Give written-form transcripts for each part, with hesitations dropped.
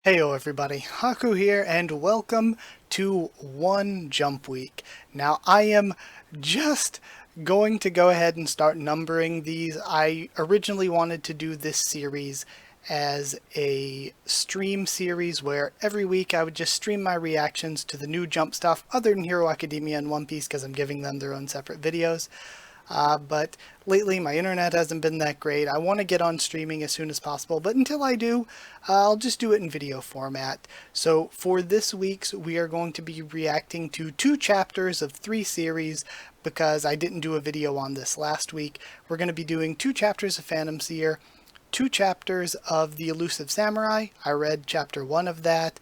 Heyo everybody, Haku here and welcome to One Jump Week. Now I am just going to go ahead and start numbering these. I originally wanted to do this series as a stream series where every week I would just stream my reactions to the new jump stuff other than Hero Academia and One Piece because I'm giving them their own separate videos. But lately my internet hasn't been that great. I want to get on streaming as soon as possible, but until I do, I'll just do it in video format. So for this week's, we are going to be reacting to 2 chapters of 3 series because I didn't do a video on this last week. We're going to be doing 2 chapters of Phantom Seer, 2 chapters of the Elusive Samurai. I read chapter 1 of that.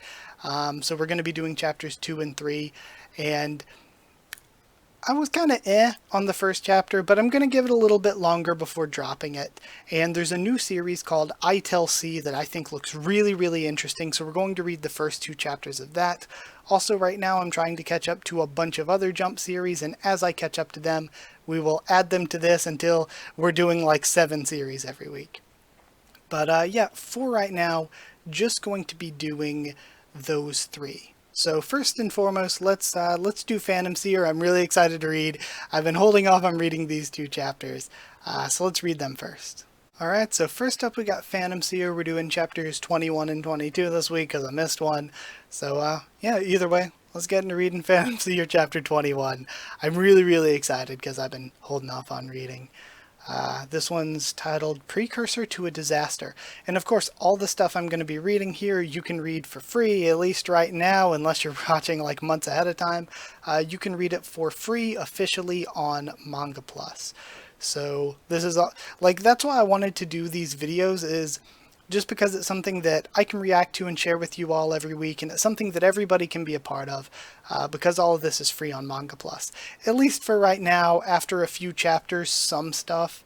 So we're going to be doing chapters 2 and 3, and I was kind of on the first chapter, but I'm going to give it a little bit longer before dropping it. And there's a new series called I Tell C that I think looks really interesting, so we're going to read the first 2 chapters of that. Also, right now I'm trying to catch up to a bunch of other jump series, and as I catch up to them, we will add them to this until we're doing like 7 series every week. But yeah, for right now, just going to be doing those 3. So first and foremost, let's do Phantom Seer. I'm really excited to read. I've been holding off on reading these 2 chapters, so let's read them first. Alright, so first up we got Phantom Seer. We're doing chapters 21 and 22 this week because I missed one. So yeah, either way, let's get into reading Phantom Seer chapter 21. I'm really excited because I've been holding off on reading. This one's titled Precursor to a Disaster. And of course, all the stuff I'm going to be reading here, you can read for free, at least right now, unless you're watching like months ahead of time. You can read it for free officially on Manga Plus. So this is, like, that's why I wanted to do these videos, is just because it's something that I can react to and share with you all every week, and it's something that everybody can be a part of, because all of this is free on Manga Plus. At least for right now. After a few chapters, some stuff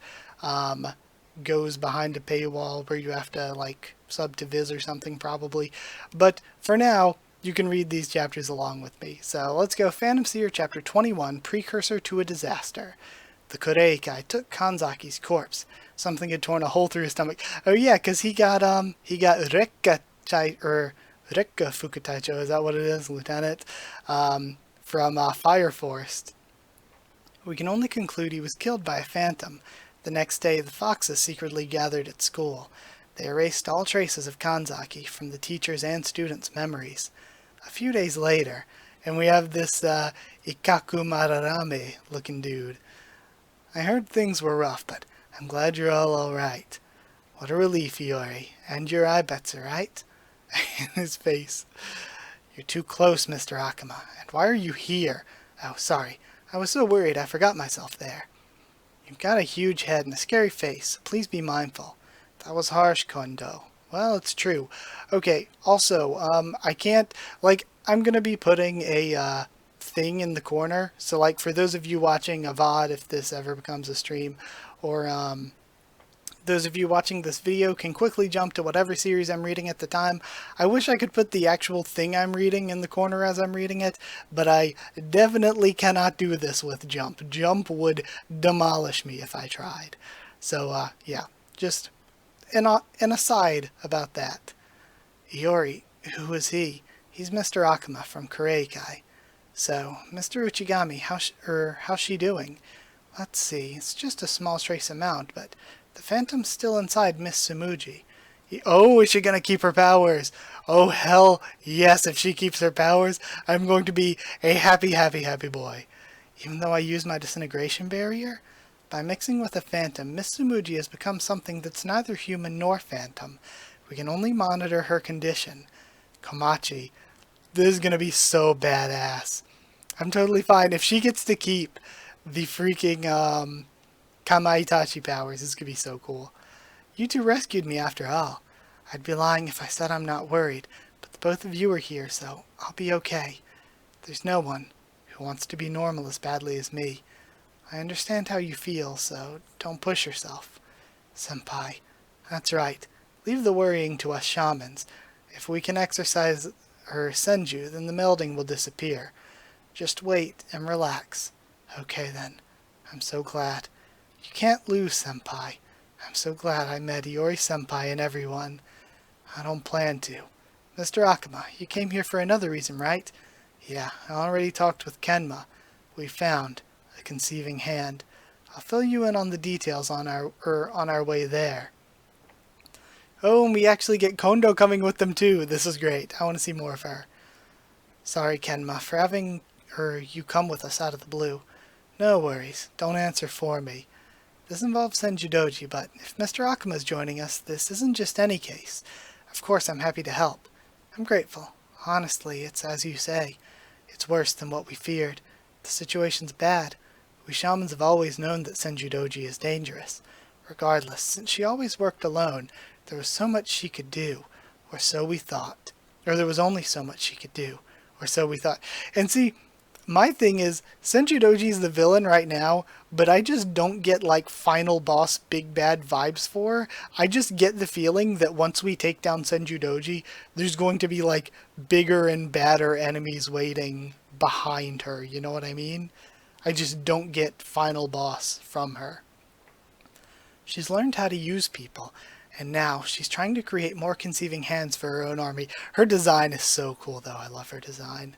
goes behind a paywall where you have to, like, sub to Viz or something probably. But for now, you can read these chapters along with me. So let's go. Phantom Seer chapter 21, Precursor to a Disaster. The Kureikai took Kanzaki's corpse. Something had torn a hole through his stomach. Oh yeah, because he got Rekka Fukutaicho, is that what it is, Lieutenant? From Fire Forest. We can only conclude he was killed by a phantom. The next day, the foxes secretly gathered at school. They erased all traces of Kanzaki from the teachers' and students' memories. A few days later, and we have this Ikaku Mararame looking dude. I heard things were rough, but I'm glad you're all alright. What a relief, Iori. And your Ibetsu, right? In his face. You're too close, Mr. Akama. And why are you here? Oh, sorry. I was so worried I forgot myself there. You've got a huge head and a scary face, so please be mindful. That was harsh, Kondo. Well, it's true. Okay, also, I can't, like, I'm gonna be putting a, thing in the corner, so like for those of you watching a VOD, if this ever becomes a stream, or those of you watching this video can quickly jump to whatever series I'm reading at the time. I wish I could put the actual thing I'm reading in the corner as I'm reading it, but I definitely cannot do this with Jump. Jump would demolish me if I tried. So yeah, just an aside about that. Iori, who is he? He's Mr. Akama from Kureikai. So, Mr. Uchigami, how's she doing? Let's see, it's just a small trace amount, but the phantom's still inside Miss Sumuji. Oh, is she gonna keep her powers? Oh, hell yes, if she keeps her powers, I'm going to be a happy boy. Even though I use my disintegration barrier? By mixing with a phantom, Miss Sumuji has become something that's neither human nor phantom. We can only monitor her condition. Komachi, this is gonna be so badass. I'm totally fine. If she gets to keep the freaking Kamaitachi powers, this could be so cool. You two rescued me after all. I'd be lying if I said I'm not worried, but the both of you are here, so I'll be okay. There's no one who wants to be normal as badly as me. I understand how you feel, so don't push yourself. Senpai, that's right. Leave the worrying to us shamans. If we can exercise her senju, then the melding will disappear. Just wait and relax. Okay then. I'm so glad. You can't lose, Senpai. I'm so glad I met Iori Senpai and everyone. I don't plan to. Mr. Akuma, you came here for another reason, right? Yeah, I already talked with Kenma. We found a conceiving hand. I'll fill you in on the details on our way there. Oh, and we actually get Kondo coming with them too. This is great. I want to see more of her. Sorry, Kenma, for having you come with us out of the blue. No worries. Don't answer for me. This involves Senjudoji, but if Mr. Akuma is joining us, this isn't just any case. Of course, I'm happy to help. I'm grateful. Honestly, it's as you say. It's worse than what we feared. The situation's bad. We shamans have always known that Senjudoji is dangerous. Regardless, since she always worked alone, there was so much she could do, or so we thought. Or there was only so much she could do, or so we thought. And see, my thing is, Senjudoji's the villain right now, but I just don't get like final boss big bad vibes for her. I just get the feeling that once we take down Senjudoji, there's going to be like bigger and badder enemies waiting behind her, you know what I mean? I just don't get final boss from her. She's learned how to use people, and now she's trying to create more conceiving hands for her own army. Her design is so cool though, I love her design.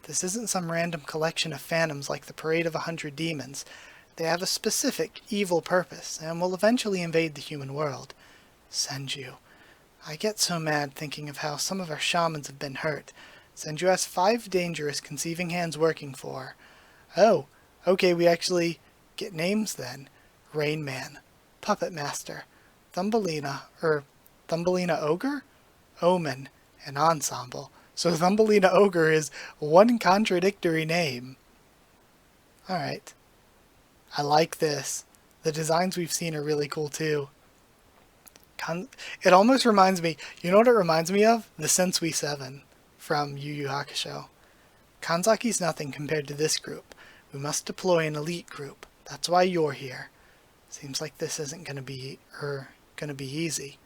This isn't some random collection of phantoms like the Parade of 100 Demons. They have a specific, evil purpose, and will eventually invade the human world. Senju. I get so mad thinking of how some of our shamans have been hurt. Senju has 5 dangerous conceiving hands working for her. Oh, okay, we actually get names then. Rain Man, Puppet Master, Thumbelina Ogre, Omen, and Ensemble. So Thumbelina Ogre is one contradictory name. Alright. I like this. The designs we've seen are really cool too. It almost reminds me, you know what it reminds me of? The Sensui 7 from Yu Yu Hakusho. Kanzaki's nothing compared to this group. We must deploy an elite group. That's why you're here. Seems like this isn't gonna be easy.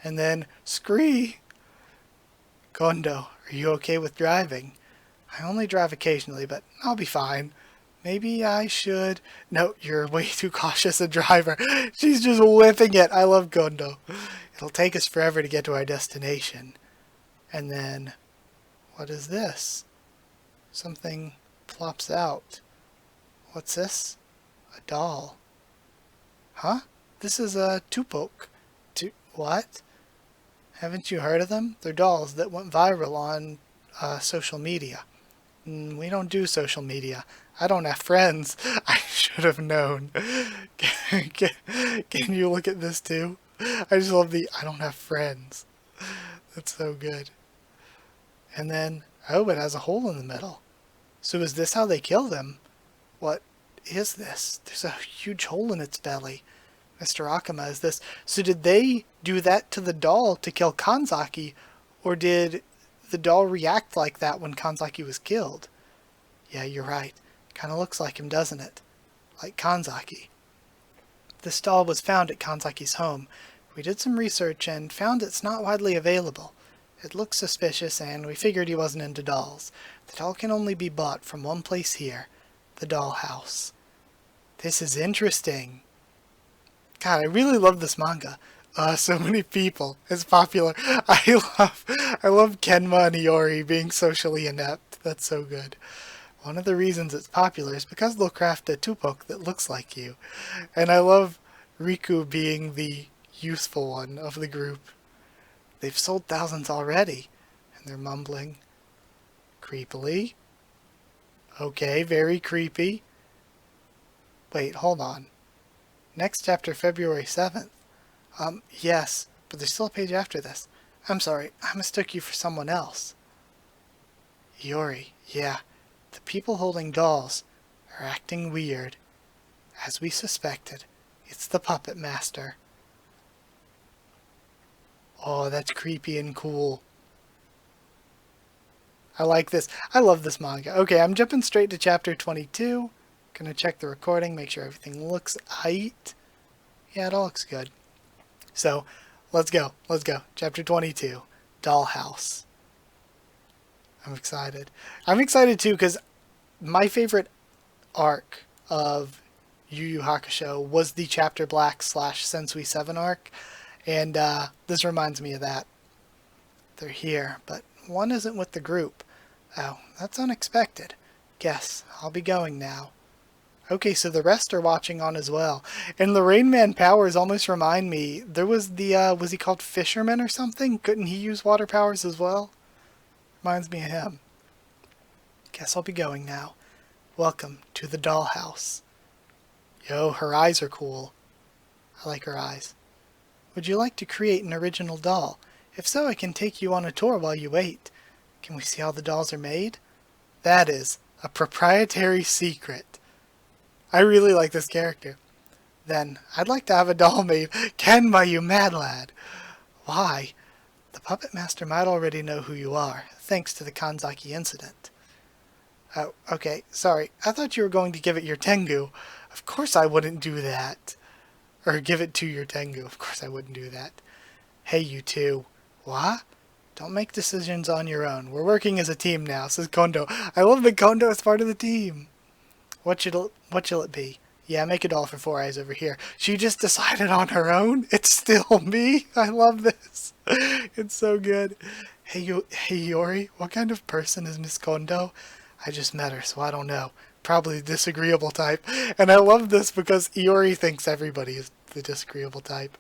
And then Scree! Kondo, are you okay with driving? I only drive occasionally, but I'll be fine. Maybe I should... No, you're way too cautious a driver. She's just whipping it. I love Kondo. It'll take us forever to get to our destination. And then... What is this? Something plops out. What's this? A doll. Huh? This is a Tupok. What? Haven't you heard of them? They're dolls that went viral on social media. We don't do social media. I don't have friends. I should have known. Can you look at this too? I just love the I don't have friends. That's so good. And then, oh, it has a hole in the middle. So is this how they killed him? What is this? There's a huge hole in its belly. Mr. Akuma, is this... So did they do that to the doll to kill Kanzaki, or did the doll react like that when Kanzaki was killed? Yeah, you're right. Kinda looks like him, doesn't it? Like Kanzaki. This doll was found at Kanzaki's home. We did some research and found it's not widely available. It looks suspicious, and we figured he wasn't into dolls. The doll can only be bought from one place here, the doll house. This is interesting. God, I really love this manga. So many people. It's popular. I love Kenma and Iori being socially inept. That's so good. One of the reasons it's popular is because they'll craft a Tupok that looks like you. And I love Riku being the useful one of the group. They've sold thousands already. And they're mumbling. Creepily. Okay, very creepy. Wait, hold on. Next chapter, February 7th. Yes, but there's still a page after this. I'm sorry, I mistook you for someone else. Iori, yeah. The people holding dolls are acting weird. As we suspected, it's the Puppet Master. Oh, that's creepy and cool. I like this. I love this manga. Okay, I'm jumping straight to chapter 22. Gonna check the recording, make sure everything looks aight. Yeah, it all looks good. So, let's go. Let's go. Chapter 22. Dollhouse. I'm excited. I'm excited too because my favorite arc of Yu Yu Hakusho was the Chapter Black / Sensui 7 arc. And this reminds me of that. They're here, but one isn't with the group. Oh, that's unexpected. Guess I'll be going now. Okay, so the rest are watching on as well. And the Rain Man powers almost remind me, there was was he called Fisherman or something? Couldn't he use water powers as well? Reminds me of him. Guess I'll be going now. Welcome to the dollhouse. Yo, her eyes are cool. I like her eyes. Would you like to create an original doll? If so, I can take you on a tour while you wait. Can we see how the dolls are made? That is a proprietary secret. I really like this character. Then, I'd like to have a doll made. Kenma, you mad lad. Why? The puppet master might already know who you are, thanks to the Kanzaki incident. Oh, okay, sorry. I thought you were going to give it your Tengu. Of course I wouldn't do that. Or give it to your Tengu. Of course I wouldn't do that. Hey, you two. What? Don't make decisions on your own. We're working as a team now, says Kondo. I love that Kondo is part of the team. What shall it be? Yeah, make a doll for Four Eyes over here. She just decided on her own? It's still me? I love this. It's so good. Hey, Yori, what kind of person is Miss Kondo? I just met her, so I don't know. Probably the disagreeable type. And I love this because Iori thinks everybody is the disagreeable type.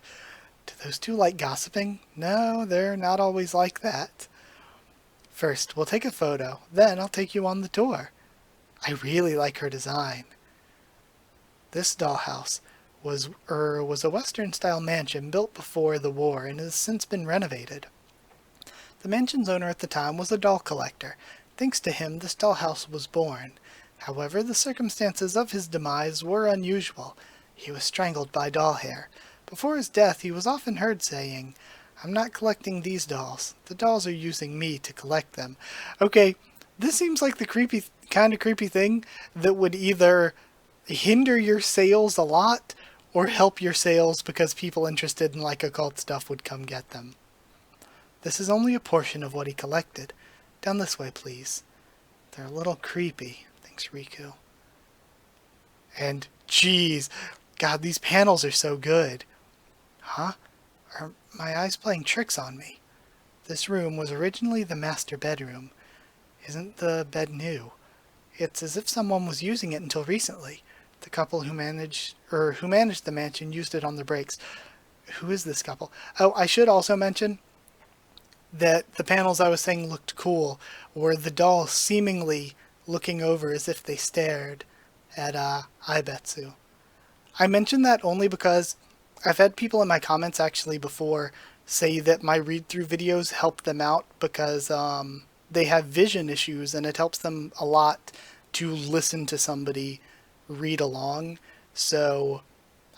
Do those two like gossiping? No, they're not always like that. First, we'll take a photo. Then I'll take you on the tour. I really like her design. This dollhouse was a Western-style mansion built before the war and has since been renovated. The mansion's owner at the time was a doll collector. Thanks to him, this dollhouse was born. However, the circumstances of his demise were unusual. He was strangled by doll hair. Before his death, he was often heard saying, "I'm not collecting these dolls. The dolls are using me to collect them." Okay, this seems like the kind of creepy thing that would either hinder your sales a lot or help your sales because people interested in like occult stuff would come get them. This is only a portion of what he collected. Down this way, please. They're a little creepy. Thanks, Riku. And, geez, God, these panels are so good. Huh? Are my eyes playing tricks on me? This room was originally the master bedroom. Isn't the bed new? It's as if someone was using it until recently. The couple who managed the mansion used it on their breaks. Who is this couple? Oh, I should also mention that the panels I was saying looked cool were the dolls seemingly looking over as if they stared at Aibetsu. I mention that only because I've had people in my comments actually before say that my read-through videos help them out because they have vision issues and it helps them a lot to listen to somebody read along. So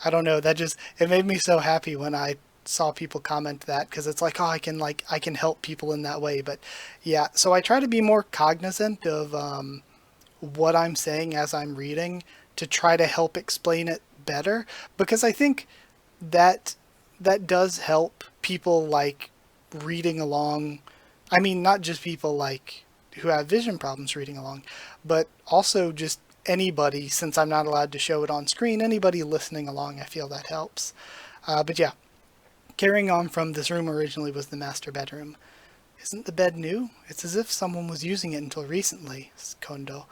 I don't know, it made me so happy when I saw people comment that, because it's like, oh, I can help people in that way. But yeah, so I try to be more cognizant of what I'm saying as I'm reading to try to help explain it better, because I think that does help people like reading along. I mean, not just people like who have vision problems reading along, but also just anybody, since I'm not allowed to show it on screen, anybody listening along, I feel that helps. But yeah, carrying on from this room originally was the master bedroom. Isn't the bed new? It's as if someone was using it until recently, says Kondo.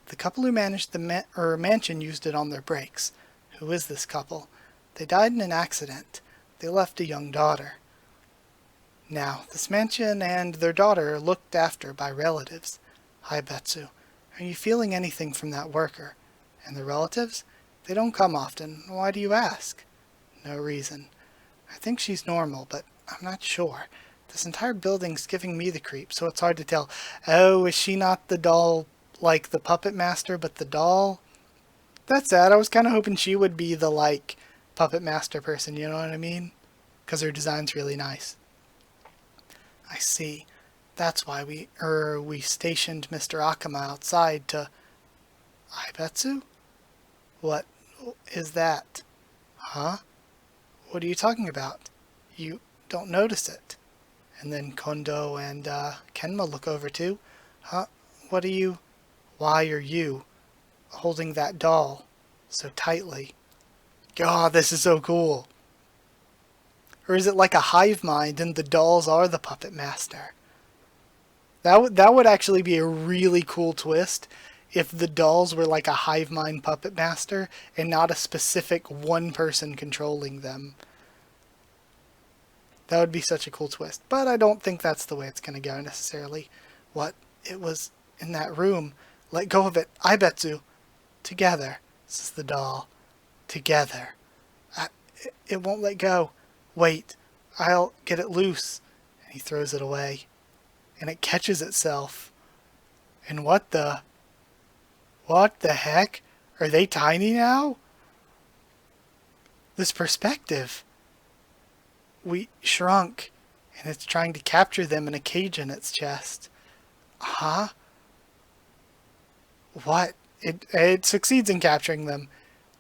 The couple who managed the mansion used it on their breaks. Who is this couple? They died in an accident. They left a young daughter. Now, this mansion and their daughter are looked after by relatives. Hi, Betsu. Are you feeling anything from that worker? And the relatives? They don't come often. Why do you ask? No reason. I think she's normal, but I'm not sure. This entire building's giving me the creep, so it's hard to tell. Oh, is she not the doll like the puppet master, but the doll? That's sad. I was kind of hoping she would be the, like, puppet master person, you know what I mean? Because her design's really nice. I see. That's why we stationed Mr. Akama outside to... Aibetsu? What is that? Huh? What are you talking about? You don't notice it. And then Kondo and Kenma look over too. Huh? Why are you holding that doll so tightly? God, this is so cool. Or is it like a hive mind and the dolls are the puppet master? That would actually be a really cool twist if the dolls were like a hive mind puppet master and not a specific one person controlling them. That would be such a cool twist. But I don't think that's the way it's going to go necessarily. What? It was in that room. Let go of it. Aibetsu. Together, says the doll. Together. It won't let go. Wait. I'll get it loose. And he throws it away. And it catches itself. And what the heck? Are they tiny now? This perspective. We shrunk, and it's trying to capture them in a cage in its chest. Huh? What? It succeeds in capturing them.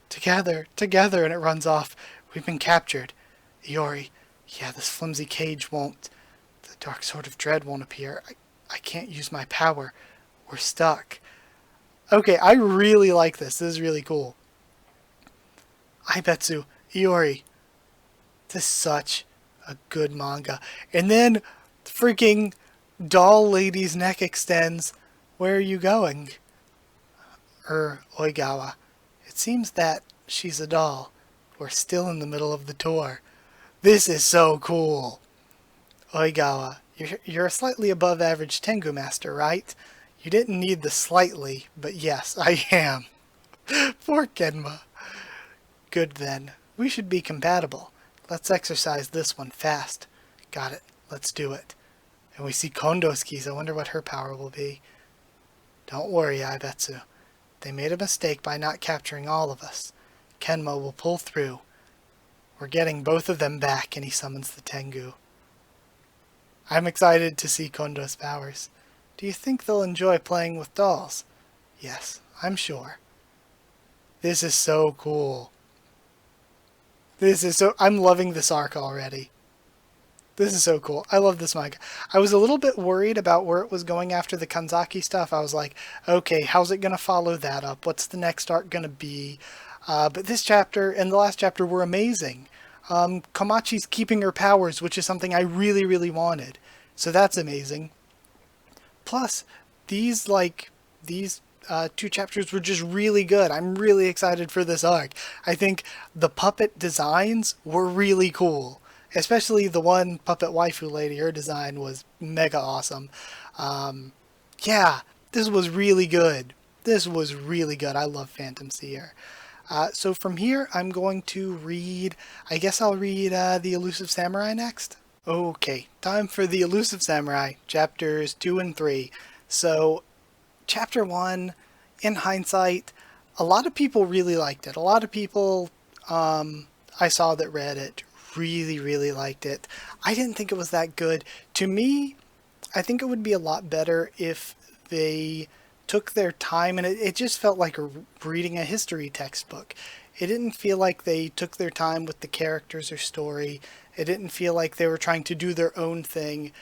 Together, and it runs off. We've been captured. Iori, yeah, this flimsy cage won't. The dark sword of dread won't appear. I can't use my power. We're stuck. Okay, I really like this. This is really cool. Aibetsu, Iori. This is such a good manga. And then freaking doll lady's neck extends. Where are you going? Oigawa. It seems that she's a doll. We're still in the middle of the tour. This is so cool. Oigawa, you're a slightly above average Tengu master, right? You didn't need the slightly, but yes, I am. Poor Kenma. Good then. We should be compatible. Let's exercise this one fast. Got it. Let's do it. And we see Kondoski's. I wonder what her power will be. Don't worry, Aibetsu. They made a mistake by not capturing all of us. Kenma will pull through. We're getting both of them back, and he summons the Tengu. I'm excited to see Kondo's powers. Do you think they'll enjoy playing with dolls? Yes, I'm sure. This is so cool. I'm loving this arc already. This is so cool. I love this manga. I was a little bit worried about where it was going after the Kanzaki stuff. I was like, okay, how's it going to follow that up? What's the next arc going to be? But this chapter and the last chapter were amazing. Komachi's keeping her powers, which is something I really, really wanted. So that's amazing. Plus, these two chapters were just really good. I'm really excited for this arc. I think the puppet designs were really cool. Especially the one puppet waifu lady. Her design was mega awesome. Yeah, this was really good. This was really good. I love Phantom Seer. So from here, I'm going to read... I guess I'll read The Elusive Samurai next. Okay, time for The Elusive Samurai, chapters 2 and 3. So, chapter 1, in hindsight, a lot of people really liked it. A lot of people I saw that read it really, really liked it. I didn't think it was that good. To me, I think it would be a lot better if they took their time, and it just felt like reading a history textbook. It didn't feel like they took their time with the characters or story. It didn't feel like they were trying to do their own thing,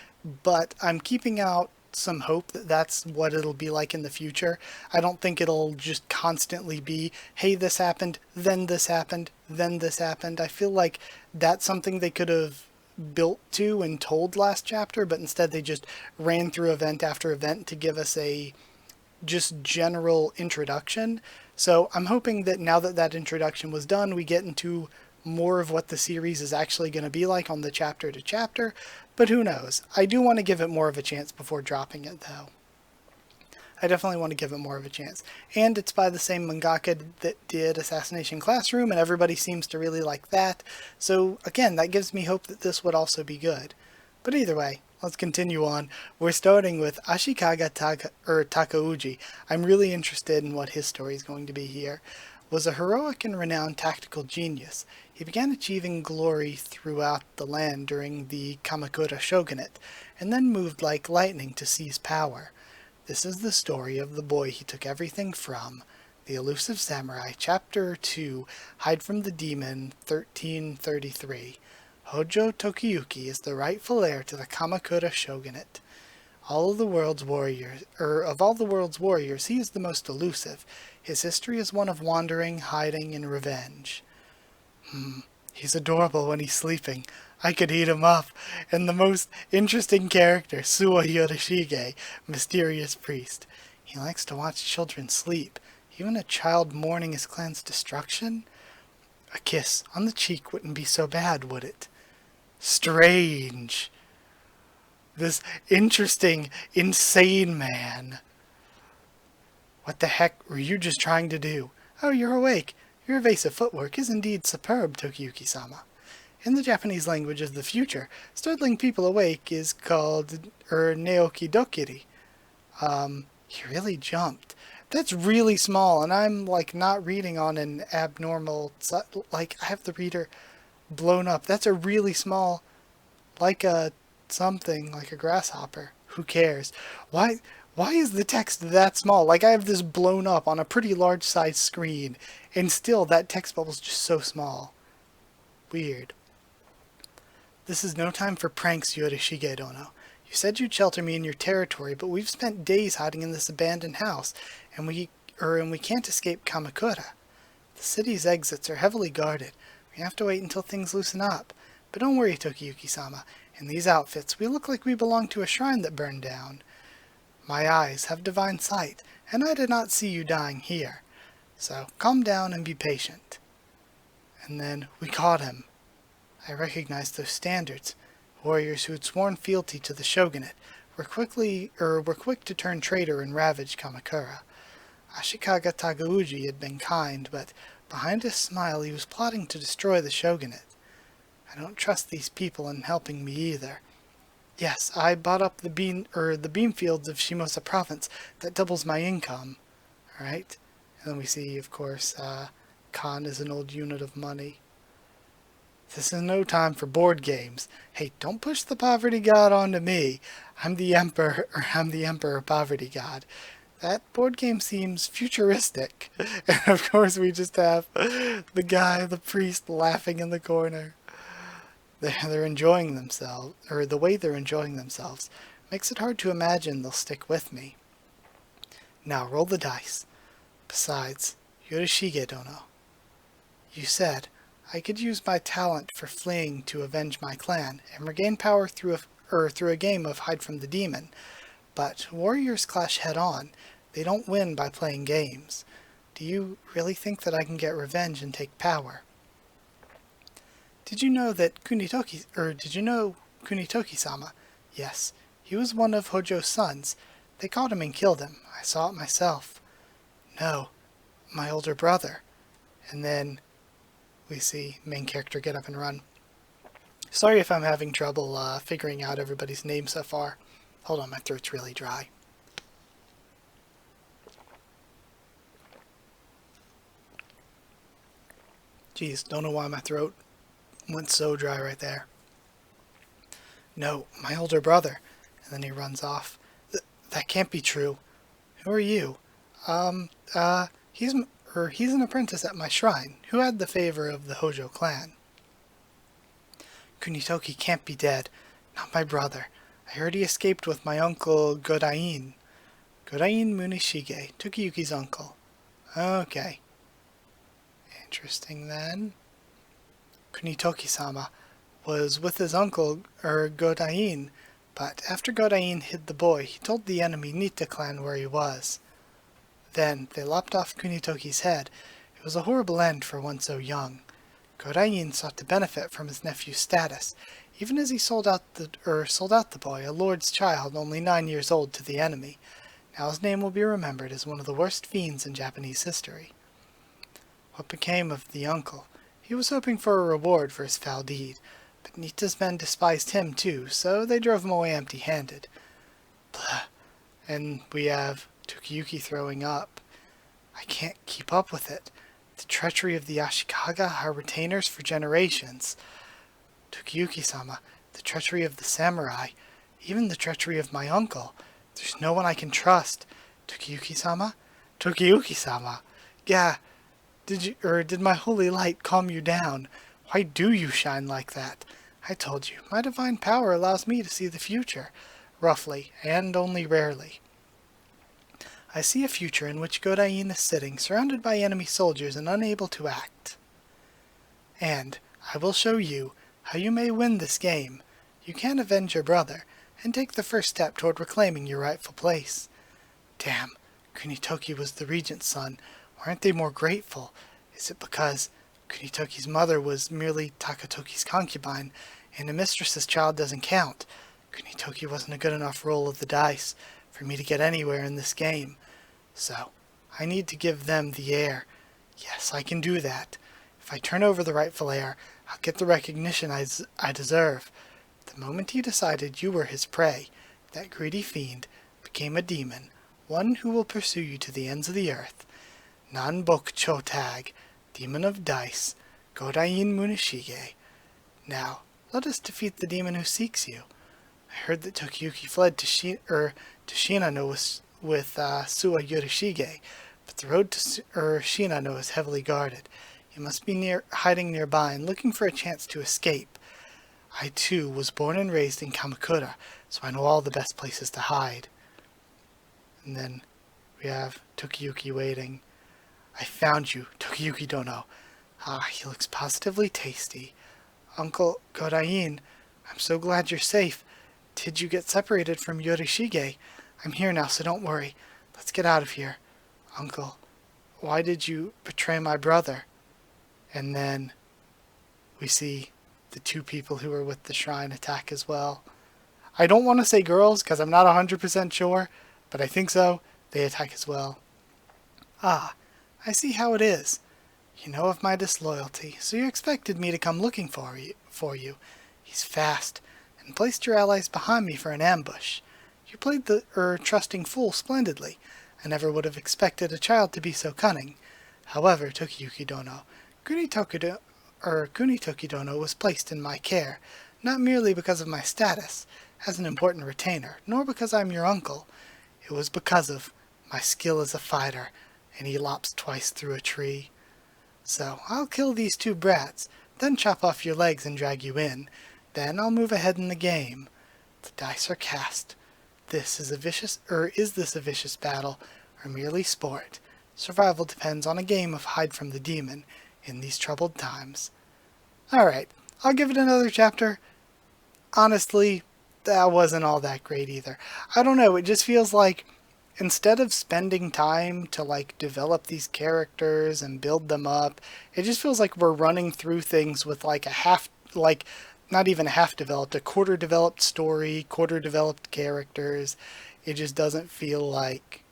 but I'm keeping out some hope that that's what it'll be like in the future. I don't think it'll just constantly be, hey, this happened, then this happened, then this happened. I feel like that's something they could have built to and told last chapter, but instead they just ran through event after event to give us a just general introduction. So I'm hoping that now that that introduction was done, we get into more of what the series is actually going to be like on the chapter to chapter, but who knows. I do want to give it more of a chance before dropping it, though. I definitely want to give it more of a chance. And it's by the same mangaka that did Assassination Classroom, and everybody seems to really like that. So again, that gives me hope that this would also be good. But either way, let's continue on. We're starting with Ashikaga Takauji. I'm really interested in what his story is going to be here. Was a heroic and renowned tactical genius. He began achieving glory throughout the land during the Kamakura shogunate, and then moved like lightning to seize power. This is the story of the boy he took everything from. The Elusive Samurai, Chapter 2, Hide from the Demon, 1333. Hojo Tokiyuki is the rightful heir to the Kamakura shogunate. Of all the world's warriors, he is the most elusive. His history is one of wandering, hiding, and revenge. He's adorable when he's sleeping. I could eat him up. And the most interesting character, Suwa Yorishige, mysterious priest. He likes to watch children sleep. Even a child mourning his clan's destruction? A kiss on the cheek wouldn't be so bad, would it? Strange. This interesting, insane man. What the heck were you just trying to do? Oh, you're awake. Your evasive footwork is indeed superb, Tokiyuki-sama. In the Japanese language of the future, startling people awake is called neoki dokiri. He really jumped. That's really small, and I'm, not reading on an abnormal... I have the reader blown up. That's a really small... like a grasshopper. Who cares? Why is the text that small? I have this blown up on a pretty large size screen, and still that text bubble's just so small. Weird. This is no time for pranks, Yorishige Dono. You said you'd shelter me in your territory, but we've spent days hiding in this abandoned house, and we can't escape Kamakura. The city's exits are heavily guarded. We have to wait until things loosen up. But don't worry, Tokiyuki-sama. In these outfits, we look like we belong to a shrine that burned down. My eyes have divine sight, and I did not see you dying here. So calm down and be patient. And then we caught him. I recognized those standards. Warriors who had sworn fealty to the shogunate were quick to turn traitor and ravage Kamakura. Ashikaga Tagauji had been kind, but behind his smile he was plotting to destroy the shogunate. I don't trust these people in helping me either. Yes, I bought up the bean fields of Shimosa province. That doubles my income. Alright? And then we see, of course, Khan is an old unit of money. This is no time for board games. Hey, don't push the poverty god onto me. I'm the emperor poverty god. That board game seems futuristic. And of course we just have the priest laughing in the corner. They're enjoying themselves, or the way they're enjoying themselves makes it hard to imagine they'll stick with me. Now roll the dice. Besides, Yorishige Dono, you said I could use my talent for fleeing to avenge my clan and regain power through a game of Hide from the Demon, but warriors clash head-on. They don't win by playing games. Do you really think that I can get revenge and take power? Did you know Kunitoki-sama? Yes, he was one of Hojo's sons. They caught him and killed him. I saw it myself. No, my older brother. And then we see main character get up and run. Sorry if I'm having trouble figuring out everybody's name so far. Hold on, my throat's really dry. Jeez, don't know why my throat went so dry right there. No, my older brother. And then he runs off. That can't be true. Who are you? He's an apprentice at my shrine, who had the favor of the Hojo clan. Kunitoki can't be dead. Not my brother. I heard he escaped with my uncle Godain. Godain Munishige, Tokiyuki's uncle. Okay. Interesting then. Kunitoki-sama was with his uncle, Godain, but after Godain hid the boy, he told the enemy Nita clan where he was. Then they lopped off Kunitoki's head. It was a horrible end for one so young. Godain sought to benefit from his nephew's status, even as he sold out the boy, a lord's child only 9 years old, to the enemy. Now his name will be remembered as one of the worst fiends in Japanese history. What became of the uncle? He was hoping for a reward for his foul deed, but Nita's men despised him too, so they drove him away empty-handed. Blah. And we have Tokiyuki throwing up. I can't keep up with it. The treachery of the Ashikaga, our retainers for generations. Tokiyuki-sama, the treachery of the samurai, even the treachery of my uncle. There's no one I can trust. Tokiyuki-sama? Tokiyuki-sama! Yeah, did my holy light calm you down? Why do you shine like that? I told you, my divine power allows me to see the future, roughly, and only rarely. I see a future in which Godain is sitting, surrounded by enemy soldiers and unable to act. And I will show you how you may win this game. You can avenge your brother, and take the first step toward reclaiming your rightful place. Damn, Kunitoki was the regent's son. Aren't they more grateful? Is it because Kunitoki's mother was merely Takatoki's concubine, and a mistress's child doesn't count? Kunitoki wasn't a good enough roll of the dice for me to get anywhere in this game. So, I need to give them the heir. Yes, I can do that. If I turn over the rightful heir, I'll get the recognition I deserve. The moment he decided you were his prey, that greedy fiend became a demon, one who will pursue you to the ends of the earth. Nanbok Chotag, demon of dice, Godain Munishige. Now, let us defeat the demon who seeks you. I heard that Tokiyuki fled to Shinano with Suwa Yorishige, but the road to Shinano is heavily guarded. You must be hiding nearby and looking for a chance to escape. I too was born and raised in Kamakura, so I know all the best places to hide. And then we have Tokiyuki waiting. I found you, Tokiyuki Dono. Ah, he looks positively tasty. Uncle Godain, I'm so glad you're safe. Did you get separated from Yorishige? I'm here now, so don't worry. Let's get out of here. Uncle, why did you betray my brother? And then we see the two people who were with the shrine attack as well. I don't want to say girls, because I'm not 100% sure, but I think so. They attack as well. Ah, I see how it is. You know of my disloyalty, so you expected me to come looking for you. He's fast, and placed your allies behind me for an ambush. You played the trusting fool splendidly. I never would have expected a child to be so cunning. However, Tokiyuki Dono, Kunitoki Dono was placed in my care, not merely because of my status as an important retainer, nor because I'm your uncle. It was because of my skill as a fighter, and he lops twice through a tree. So, I'll kill these two brats, then chop off your legs and drag you in. Then I'll move ahead in the game. The dice are cast. Is this a vicious battle, or merely sport? Survival depends on a game of hide from the demon in these troubled times. Alright, I'll give it another chapter. Honestly, that wasn't all that great either. I don't know, it just feels like instead of spending time to develop these characters and build them up, it just feels like we're running through things with not even a half developed, a quarter developed story, quarter developed characters. It just doesn't feel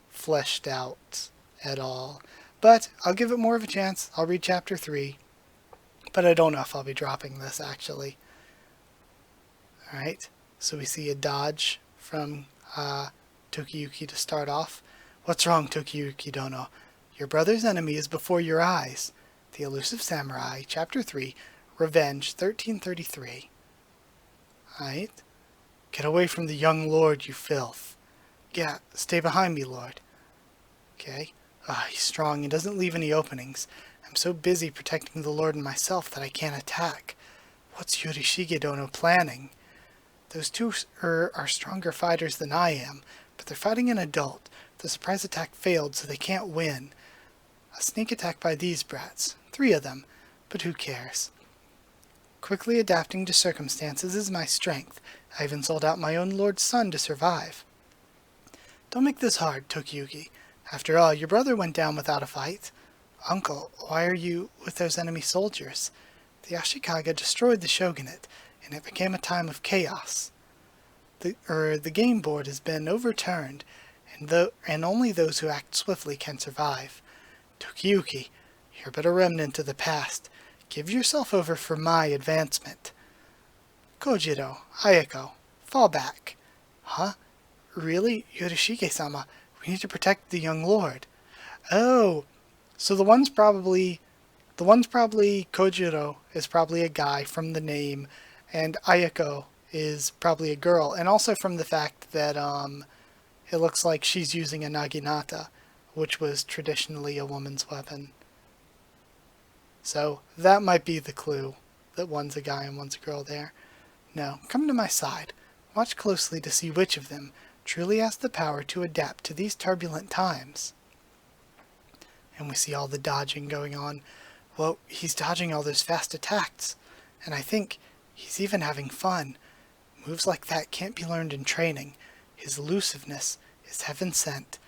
fleshed out at all. But I'll give it more of a chance. I'll read chapter 3. But I don't know if I'll be dropping this actually. Alright, so we see a dodge from Tokiyuki to start off. What's wrong, Tokiyuki Dono? Your brother's enemy is before your eyes. The Elusive Samurai, Chapter 3, Revenge, 1333. Alright. Get away from the young lord, you filth. Yeah, stay behind me, lord. Okay. He's strong and doesn't leave any openings. I'm so busy protecting the lord and myself that I can't attack. What's Yorishige Dono planning? Those two are stronger fighters than I am, but they're fighting an adult. The surprise attack failed, so they can't win. A sneak attack by these brats. 3 of them, but who cares? Quickly adapting to circumstances is my strength. I even sold out my own lord's son to survive. Don't make this hard, Tokiyuki. After all, your brother went down without a fight. Uncle, why are you with those enemy soldiers? The Ashikaga destroyed the shogunate, and it became a time of chaos. The game board has been overturned, and only those who act swiftly can survive. Tokiyuki, you're but a remnant of the past. Give yourself over for my advancement. Kojiro, Ayako, fall back. Huh? Really? Yorishige-sama, we need to protect the young lord. Oh, so the one's probably Kojiro is probably a guy from the name, and Ayako is probably a girl, and also from the fact that it looks like she's using a naginata, which was traditionally a woman's weapon. So that might be the clue that one's a guy and one's a girl there. No, come to my side. Watch closely to see which of them truly has the power to adapt to these turbulent times. And we see all the dodging going on. Well, he's dodging all those fast attacks. And I think he's even having fun. Moves like that can't be learned in training. His elusiveness is heaven sent.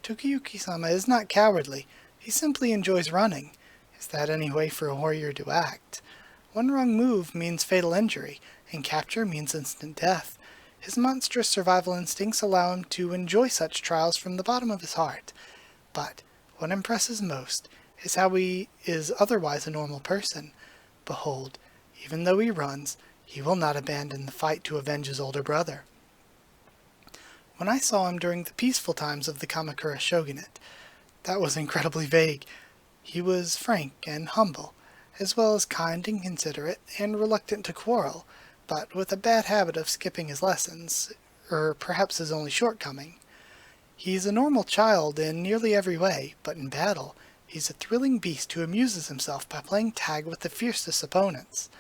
Tokiyuki-sama is not cowardly. He simply enjoys running. Is that any way for a warrior to act? One wrong move means fatal injury, and capture means instant death. His monstrous survival instincts allow him to enjoy such trials from the bottom of his heart. But what impresses most is how he is otherwise a normal person. Behold, even though he runs, he will not abandon the fight to avenge his older brother. When I saw him during the peaceful times of the Kamakura shogunate, that was incredibly vague. He was frank and humble, as well as kind and considerate and reluctant to quarrel, but with a bad habit of skipping his lessons, or perhaps his only shortcoming. He's a normal child in nearly every way, but in battle, he's a thrilling beast who amuses himself by playing tag with the fiercest opponents.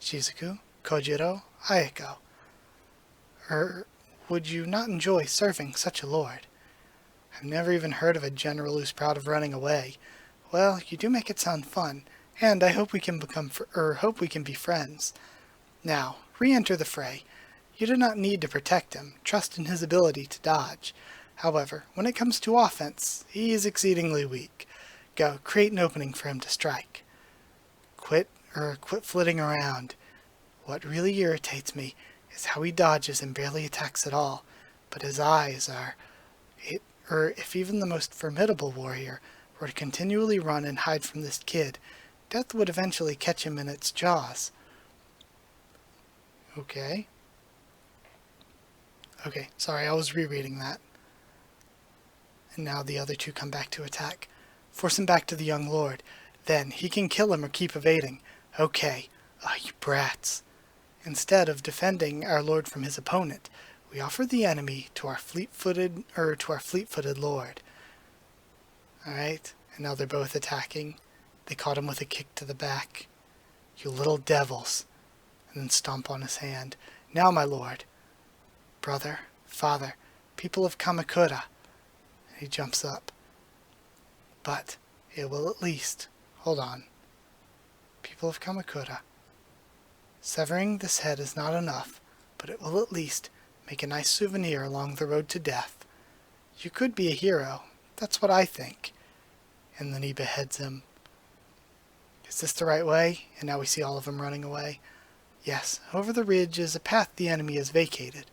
Shizuku, Kojiro, Ayako. Would you not enjoy serving such a lord? I've never even heard of a general who's proud of running away. Well, you do make it sound fun, and I hope we can be friends. Now, re-enter the fray. You do not need to protect him. Trust in his ability to dodge. However, when it comes to offense, he is exceedingly weak. Go, create an opening for him to strike. Quit flitting around. What really irritates me is how he dodges and barely attacks at all, but his eyes are... if even the most formidable warrior were to continually run and hide from this kid, death would eventually catch him in its jaws. Okay, sorry, I was rereading that. And now the other two come back to attack. Force him back to the young lord. Then he can kill him or keep evading. Okay. You brats. Instead of defending our lord from his opponent, we offer the enemy to our fleet-footed lord. Alright, and now they're both attacking. They caught him with a kick to the back. You little devils. And then stomp on his hand. Now, my lord. Brother, father, people of Kamakura. And he jumps up. But it will at least... Hold on. People of Kamakura. Severing this head is not enough, but it will at least make a nice souvenir along the road to death. You could be a hero. That's what I think. And then he beheads him. Is this the right way? And now we see all of them running away. Yes, over the ridge is a path the enemy has vacated.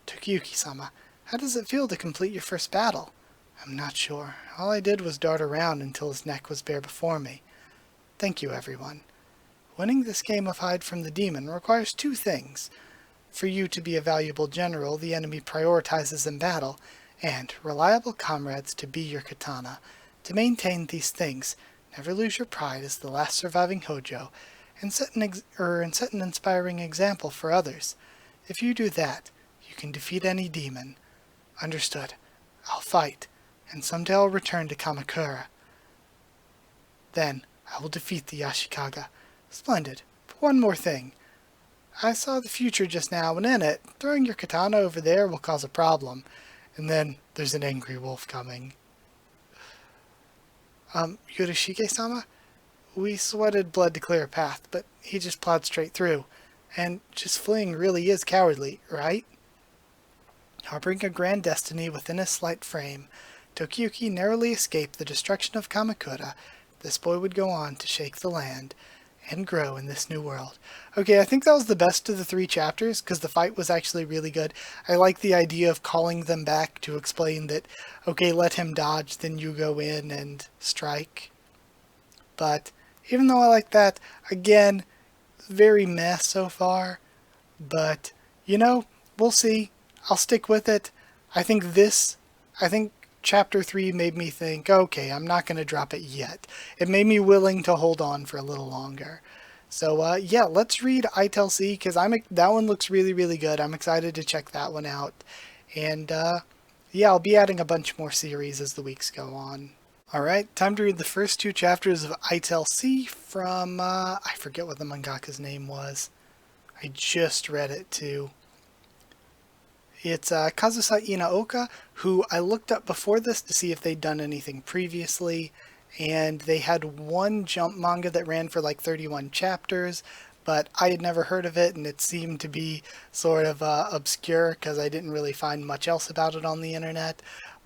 Tokiyuki-sama, how does it feel to complete your first battle? I'm not sure. All I did was dart around until his neck was bare before me. Thank you, everyone. Winning this game of Hide from the Demon requires two things. For you to be a valuable general the enemy prioritizes in battle, and reliable comrades to be your katana. To maintain these things, never lose your pride as the last surviving Hojo, and set an inspiring example for others. If you do that, you can defeat any demon. Understood. I'll fight, and someday I'll return to Kamakura. Then, I will defeat the Ashikaga. Splendid. But one more thing. I saw the future just now, and in it, throwing your katana over there will cause a problem. And then, there's an angry wolf coming. Yorishige-sama? We sweated blood to clear a path, but he just plowed straight through. And just fleeing really is cowardly, right? Harboring a grand destiny within his slight frame, Tokiyuki narrowly escaped the destruction of Kamakura. This boy would go on to shake the land and grow in this new world. Okay, I think that was the best of the 3 chapters, because the fight was actually really good. I like the idea of calling them back to explain that, okay, let him dodge, then you go in and strike. But even though I like that, again, very meh so far. But, you know, we'll see. I'll stick with it. I think Chapter 3 made me think, okay, I'm not going to drop it yet. It made me willing to hold on for a little longer. So, yeah, let's read ITLC, because that one looks really, really good. I'm excited to check that one out. And, yeah, I'll be adding a bunch more series as the weeks go on. Alright, time to read the first 2 chapters of ITLC from, I forget what the mangaka's name was. I just read it, too. It's Kazusa Inaoka, who I looked up before this to see if they'd done anything previously, and they had one Jump manga that ran for like 31 chapters, but I had never heard of it, and it seemed to be sort of obscure because I didn't really find much else about it on the internet.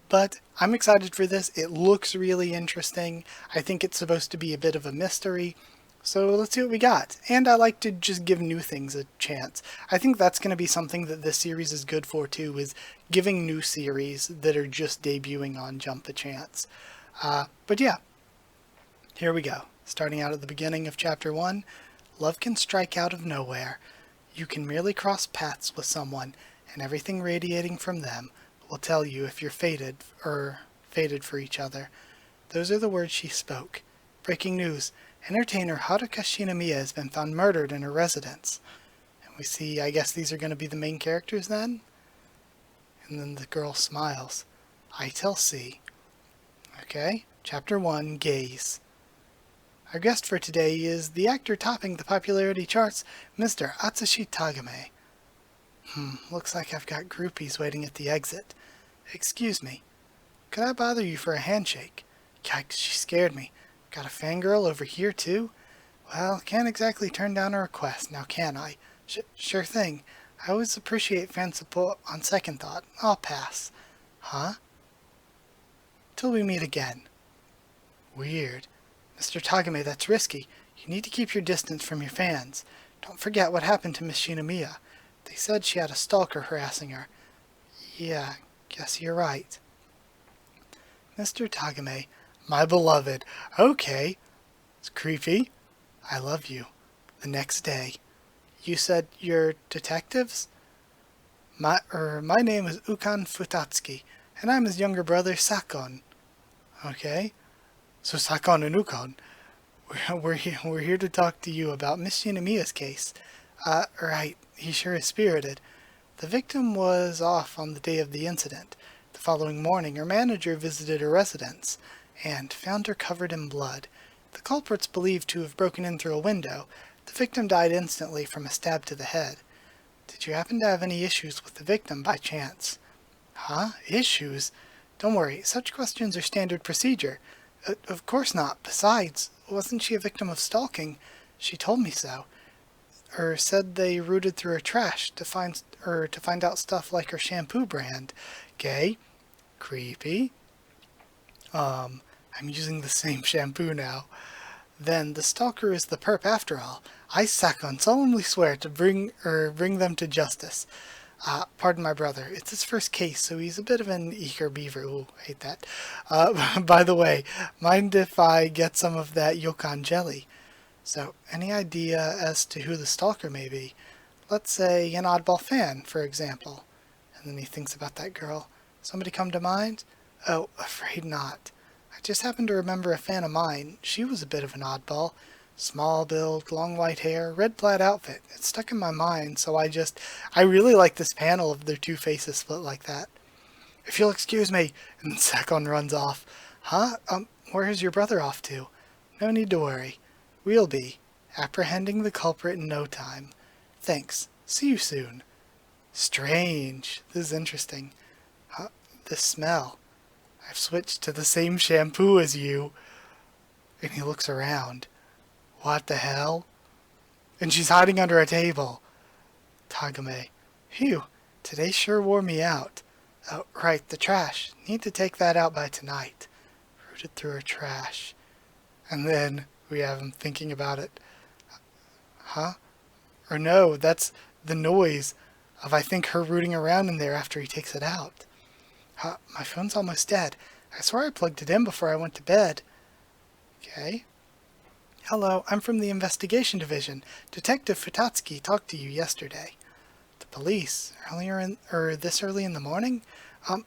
But I'm excited for this. It looks really interesting. I think it's supposed to be a bit of a mystery. So let's see what we got. And I like to just give new things a chance. I think that's going to be something that this series is good for too, is giving new series that are just debuting on Jump a chance. But yeah, here we go. Starting out at the beginning of Chapter 1, love can strike out of nowhere. You can merely cross paths with someone, and everything radiating from them will tell you if you're fated for each other. Those are the words she spoke. Breaking news. Entertainer Haruka Shinomiya has been found murdered in her residence. And we see, I guess these are going to be the main characters then? And then the girl smiles. I tell C. Okay, Chapter 1, Gaze. Our guest for today is the actor topping the popularity charts, Mr. Atsushi Tagame. Looks like I've got groupies waiting at the exit. Excuse me. Could I bother you for a handshake? Yikes, she scared me. Got a fangirl over here too? Well, can't exactly turn down a request, now can I? Sure thing. I always appreciate fan support on second thought. I'll pass. Huh? Till we meet again. Weird. Mr. Tagame, that's risky. You need to keep your distance from your fans. Don't forget what happened to Miss Shinomiya. They said she had a stalker harassing her. Yeah, guess you're right. Mr. Tagame, my beloved. Okay. It's creepy. I love you. The next day. You said you're detectives? My name is Ukan Futatsuki, and I'm his younger brother, Sakon. Okay. So Sakon and Ukan, we're here to talk to you about Miss Shinomiya's case. Right. He sure is spirited. The victim was off on the day of the incident. The following morning, her manager visited her residence and found her covered in blood. The culprit's believed to have broken in through a window. The victim died instantly from a stab to the head. Did you happen to have any issues with the victim by chance? Huh? Issues? Don't worry, such questions are standard procedure. Of course not. Besides, wasn't she a victim of stalking? She told me so. Said they rooted through her trash to find out stuff like her shampoo brand. Gay? Creepy? I'm using the same shampoo now. Then the stalker is the perp after all. I, Sakon, solemnly swear to bring them to justice. Pardon my brother. It's his first case, so he's a bit of an eager beaver. Ooh, hate that. By the way, mind if I get some of that yokan jelly? So, any idea as to who the stalker may be? Let's say an oddball fan, for example. And then he thinks about that girl. Somebody come to mind? Oh, afraid not. I just happened to remember a fan of mine. She was a bit of an oddball. Small build, long white hair, red plaid outfit. It stuck in my mind, so I really like this panel of their two faces split like that. If you'll excuse me, and Sakon runs off. Huh? Where's your brother off to? No need to worry. We'll be apprehending the culprit in no time. Thanks. See you soon. Strange. This is interesting. The smell. I've switched to the same shampoo as you. And he looks around. What the hell? And she's hiding under a table. Tagame. Phew. Today sure wore me out. Oh, right, the trash. Need to take that out by tonight. Rooted through her trash. And then we have him thinking about it. Huh? Or no, that's the noise of, I think, her rooting around in there after he takes it out. Huh, my phone's almost dead. I swear I plugged it in before I went to bed. Okay. Hello, I'm from the investigation division. Detective Futatsuki talked to you yesterday. The police? This early in the morning?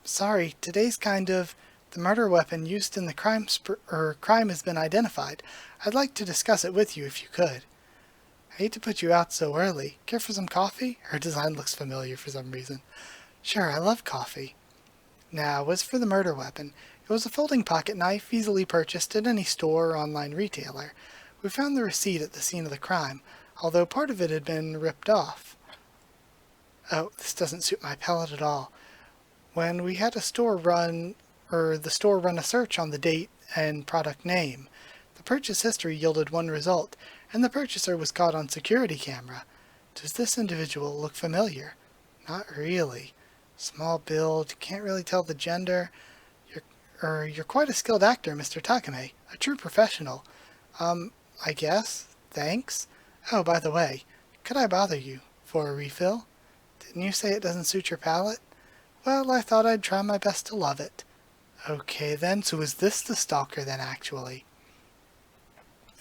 Sorry, today's kind of... The murder weapon used in the crime has been identified. I'd like to discuss it with you if you could. I hate to put you out so early. Care for some coffee? Her design looks familiar for some reason. Sure, I love coffee. Now, as for the murder weapon, it was a folding pocket knife easily purchased at any store or online retailer. We found the receipt at the scene of the crime, although part of it had been ripped off. Oh, this doesn't suit my palate at all. When we had the store run a search on the date and product name, the purchase history yielded one result, and the purchaser was caught on security camera. Does this individual look familiar? Not really. Small build, can't really tell the gender. You're quite a skilled actor, Mr. Takame. A true professional. I guess. Thanks. Oh, by the way, could I bother you for a refill? Didn't you say it doesn't suit your palate? Well, I thought I'd try my best to love it. Okay then, so is this the stalker then, actually?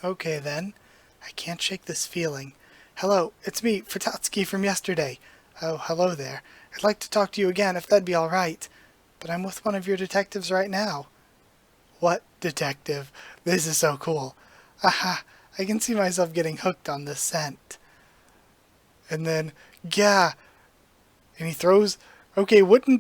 Okay then. I can't shake this feeling. Hello, it's me, Futatsuki from yesterday. Oh, hello there. I'd like to talk to you again, if that'd be alright. But I'm with one of your detectives right now. What detective? This is so cool. Aha, I can see myself getting hooked on this scent. And then, yeah. And he throws... Okay, he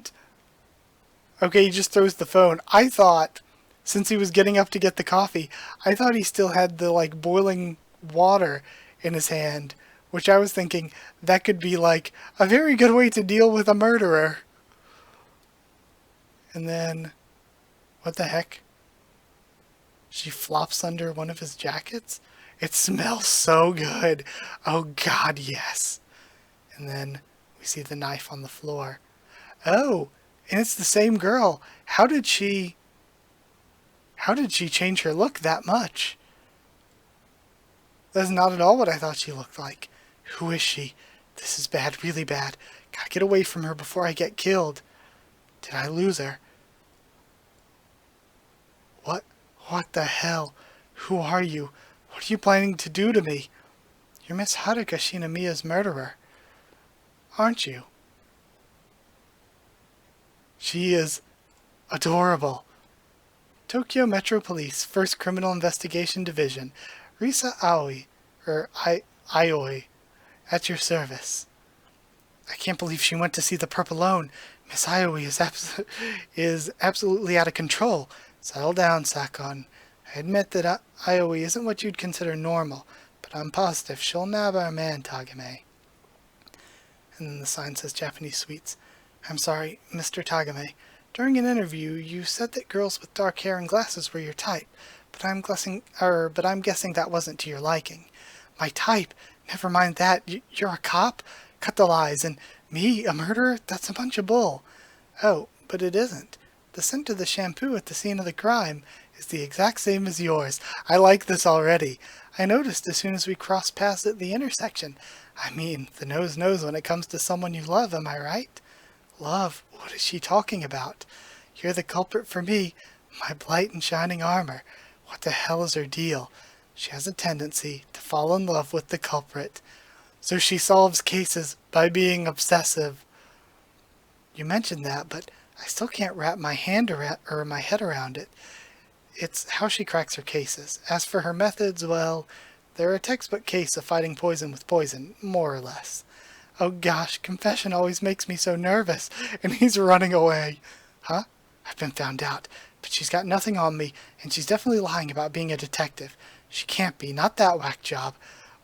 just throws the phone. I thought, since he was getting up to get the coffee, I thought he still had the, boiling water in his hand. Which I was thinking, that could be, a very good way to deal with a murderer. And then, what the heck? She flops under one of his jackets? It smells so good. Oh god, yes. And then we see the knife on the floor. Oh, and it's the same girl. How did she change her look that much? That's not at all what I thought she looked like. Who is she? This is bad, really bad. Gotta get away from her before I get killed. Did I lose her? What the hell? Who are you? What are you planning to do to me? You're Miss Haruka Shinamiya's murderer, aren't you? She is adorable. Tokyo Metro Police, 1st Criminal Investigation Division. Risa Aoi, Ioi, at your service. I can't believe she went to see the perp alone. Miss Ioi is absolutely out of control. Settle down, Sakon. I admit that Ioi isn't what you'd consider normal, but I'm positive she'll nab our man, Takame. And then the sign says Japanese Sweets. I'm sorry, Mr. Takame. During an interview, you said that girls with dark hair and glasses were your type, but I'm guessing that wasn't to your liking. My type? Never mind that. You're a cop? Cut the lies. And me, a murderer? That's a bunch of bull. Oh, but it isn't. The scent of the shampoo at the scene of the crime is the exact same as yours. I like this already. I noticed as soon as we crossed paths at the intersection. I mean, the nose knows when it comes to someone you love, am I right? Love? What is she talking about? You're the culprit for me, my blight and shining armor. What the hell is her deal? She has a tendency to fall in love with the culprit. So she solves cases by being obsessive. You mentioned that, but I still can't wrap my head around it. It's how she cracks her cases. As for her methods, well, they're a textbook case of fighting poison with poison, more or less. Oh gosh, confession always makes me so nervous, and he's running away. Huh? I've been found out, but she's got nothing on me, and she's definitely lying about being a detective. She can't be, not that whack job.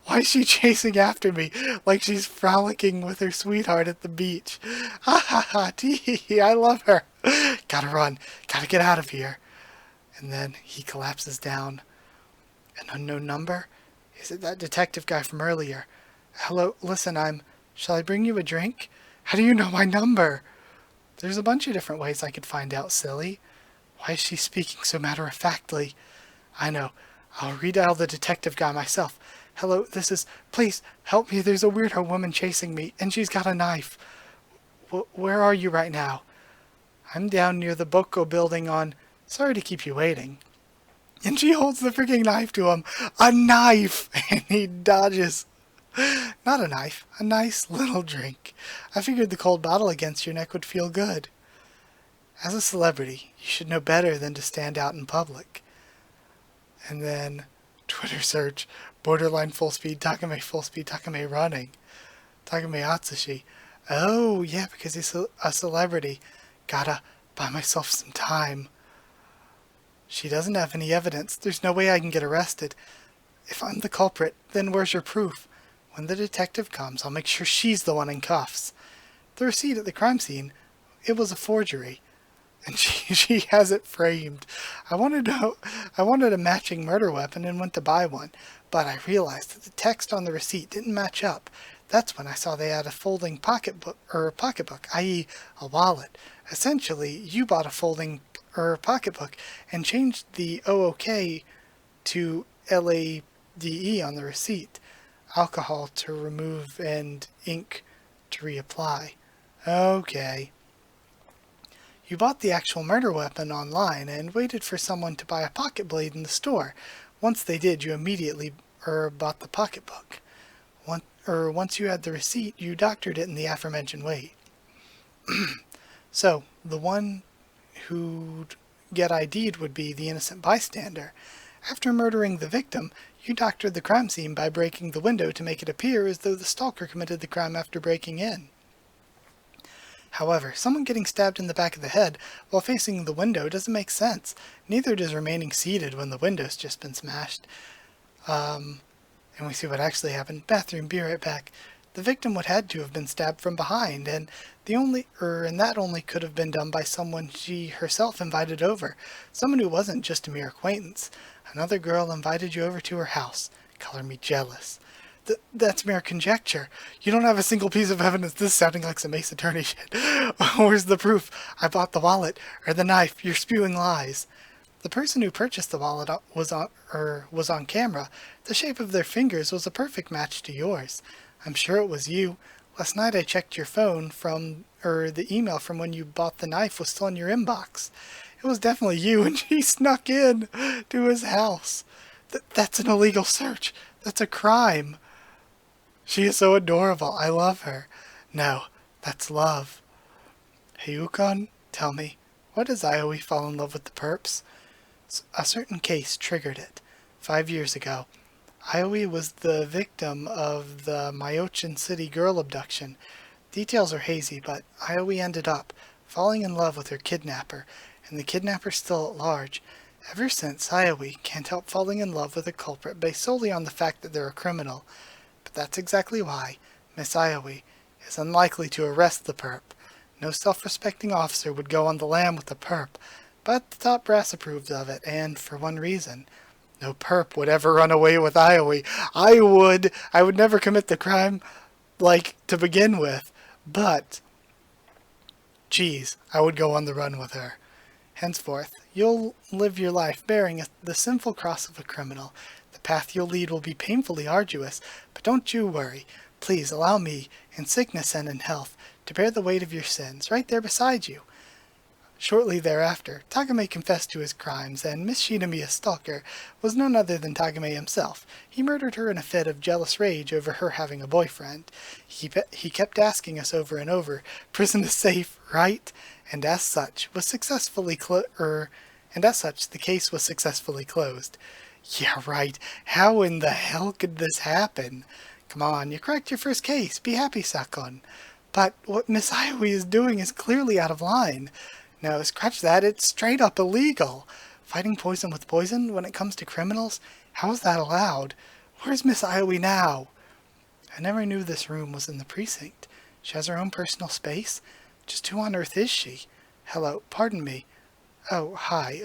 Why is she chasing after me like she's frolicking with her sweetheart at the beach? Ha ha ha, tee, I love her. Gotta run, gotta get out of here. And then he collapses down. An unknown number? Is it that detective guy from earlier? Hello, listen, shall I bring you a drink? How do you know my number? There's a bunch of different ways I could find out, silly. Why is she speaking so matter-of-factly? I know. I'll redial the detective guy myself. Hello, this is... Please, help me. There's a weirdo woman chasing me, and she's got a knife. Where are you right now? I'm down near the Boko building on... Sorry to keep you waiting. And she holds the freaking knife to him. A knife! And he dodges. Not a knife. A nice little drink. I figured the cold bottle against your neck would feel good. As a celebrity, you should know better than to stand out in public. And then, Twitter search, borderline full speed Takame running. Takame Atsushi. Oh, yeah, because he's a celebrity. Gotta buy myself some time. She doesn't have any evidence. There's no way I can get arrested. If I'm the culprit, then where's your proof? When the detective comes, I'll make sure she's the one in cuffs. The receipt at the crime scene, it was a forgery. And she has it framed. I wanted a matching murder weapon and went to buy one, but I realized that the text on the receipt didn't match up. That's when I saw they had a folding pocketbook, i.e. a wallet. Essentially, you bought a folding pocketbook and changed the OOK to LADE on the receipt. Alcohol to remove and ink to reapply. Okay. You bought the actual murder weapon online and waited for someone to buy a pocket blade in the store. Once they did, you immediately bought the pocketbook. Once you had the receipt, you doctored it in the aforementioned way. So, the one who'd get ID'd would be the innocent bystander. After murdering the victim, you doctored the crime scene by breaking the window to make it appear as though the stalker committed the crime after breaking in. However, someone getting stabbed in the back of the head while facing the window doesn't make sense. Neither does remaining seated when the window's just been smashed. And we see what actually happened. Bathroom, be right back. The victim would had to have been stabbed from behind, and that only could have been done by someone she herself invited over. Someone who wasn't just a mere acquaintance. Another girl invited you over to her house. Color me jealous. That's mere conjecture. You don't have a single piece of evidence. This is sounding like some Ace Attorney shit. Where's the proof? I bought the wallet, or the knife. You're spewing lies. The person who purchased the wallet was on camera. The shape of their fingers was a perfect match to yours. I'm sure it was you. Last night I checked your phone the email from when you bought the knife was still in your inbox. It was definitely you, and she snuck in to his house. That's an illegal search. That's a crime. She is so adorable. I love her. No, that's love. Hey, Ukon, tell me, why does Ioe fall in love with the perps? A certain case triggered it. 5 years ago, Ioe was the victim of the Myochin City girl abduction. Details are hazy, but Ioe ended up falling in love with her kidnapper, and the kidnapper's still at large. Ever since, Ioe can't help falling in love with a culprit based solely on the fact that they're a criminal. But that's exactly why Miss Ioe is unlikely to arrest the perp. No self-respecting officer would go on the lam with the perp, but the top brass approved of it, and for one reason. No perp would ever run away with Ioe. I would never commit the crime, to begin with, but, geez, I would go on the run with her. Henceforth, you'll live your life bearing the sinful cross of a criminal. The path you'll lead will be painfully arduous, but don't you worry. Please allow me, in sickness and in health, to bear the weight of your sins, right there beside you. Shortly thereafter, Takame confessed to his crimes, and Miss Shinamiya's stalker was none other than Takame himself. He murdered her in a fit of jealous rage over her having a boyfriend. He kept asking us over and over, "Prison is safe, right?" And as such, the case was successfully closed. Yeah, right. How in the hell could this happen? Come on, you cracked your first case. Be happy, Sakon. But what Miss Ioe is doing is clearly out of line. No, scratch that. It's straight up illegal. Fighting poison with poison when it comes to criminals? How is that allowed? Where's Miss Ioe now? I never knew this room was in the precinct. She has her own personal space? Just who on earth is she? Hello, pardon me. Oh, hi,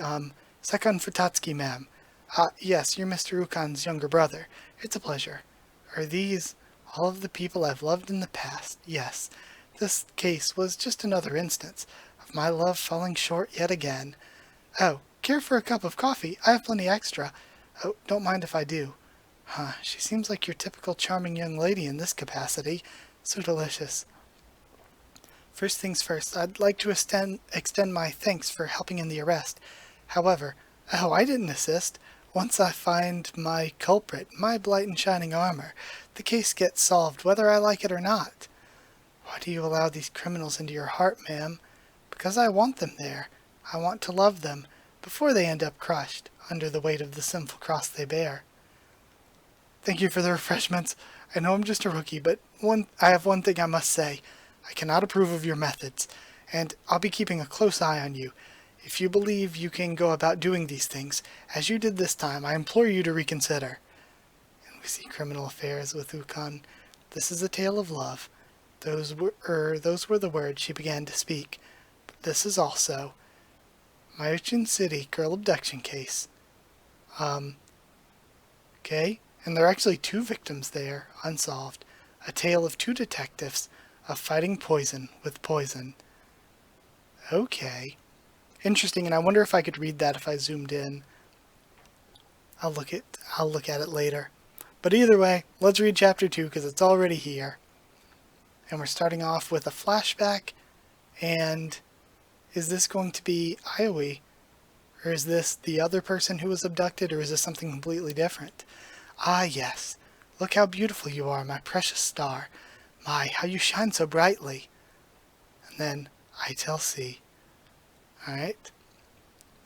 Sakon Futatsuki, ma'am. Yes, you're Mr. Ukon's younger brother. It's a pleasure. Are these all of the people I've loved in the past? Yes. This case was just another instance of my love falling short yet again. Oh, care for a cup of coffee? I have plenty extra. Oh, don't mind if I do. She seems like your typical charming young lady in this capacity. So delicious. First things first, I'd like to extend my thanks for helping in the arrest. However, I didn't assist. Once I find my culprit, my blight in shining armor, the case gets solved whether I like it or not. Why do you allow these criminals into your heart, ma'am? Because I want them there. I want to love them, before they end up crushed under the weight of the sinful cross they bear. Thank you for the refreshments. I know I'm just a rookie, but I have one thing I must say. I cannot approve of your methods, and I'll be keeping a close eye on you. If you believe you can go about doing these things, as you did this time, I implore you to reconsider. And we see criminal affairs with Ukon. This is a tale of love. Those were the words she began to speak. But this is also Myojin City girl abduction case. Okay. And there are actually 2 victims there, unsolved. A tale of 2 detectives of fighting poison with poison. Okay. Interesting, and I wonder if I could read that if I zoomed in. I'll look at it later. But either way, let's read chapter 2 because it's already here. And we're starting off with a flashback. And is this going to be Aoi? Or is this the other person who was abducted? Or is this something completely different? Ah, yes. Look how beautiful you are, my precious star. My, how you shine so brightly. And then I tell C. Alright.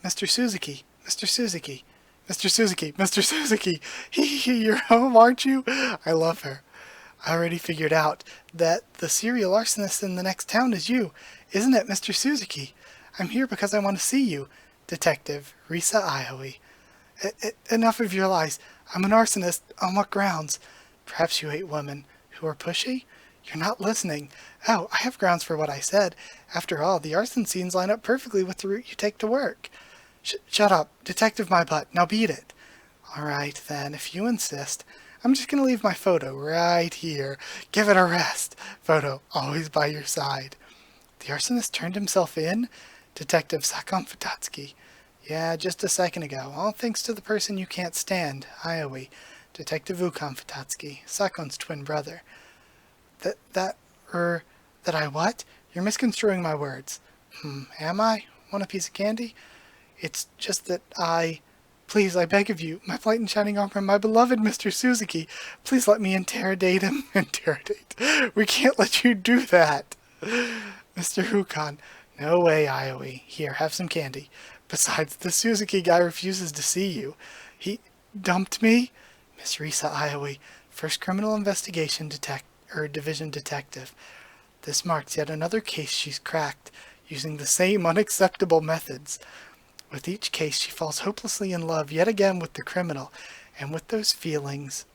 Mr. Suzuki, Mr. Suzuki, Mr. Suzuki, Mr. Suzuki. You're home, aren't you? I love her. I already figured out that the serial arsonist in the next town is you. Isn't it, Mr. Suzuki? I'm here because I want to see you. Detective Risa Aoi. Enough of your lies. I'm an arsonist. On what grounds? Perhaps you hate women who are pushy? You're not listening. Oh, I have grounds for what I said. After all, the arson scenes line up perfectly with the route you take to work. Shut up. Detective my butt. Now beat it. All right, then, if you insist. I'm just going to leave my photo right here. Give it a rest. Photo always by your side. The arsonist turned himself in? Detective Sakon Futatsuki. Yeah, just a second ago. All thanks to the person you can't stand, Aoi. Detective Ukon Futatsuki, Sakon's twin brother. That I what? You're misconstruing my words. Am I? Want a piece of candy? It's just that Please, I beg of you, my bright and shining armor, my beloved Mr. Suzuki, please let me interrogate him. Interrogate? We can't let you do that. Mr. Hukon, no way, Aoi. Here, have some candy. Besides, the Suzuki guy refuses to see you. He dumped me? Miss Risa Aoi, First Criminal Investigation Division Detective. This marks yet another case she's cracked, using the same unacceptable methods. With each case, she falls hopelessly in love yet again with the criminal, and with those feelings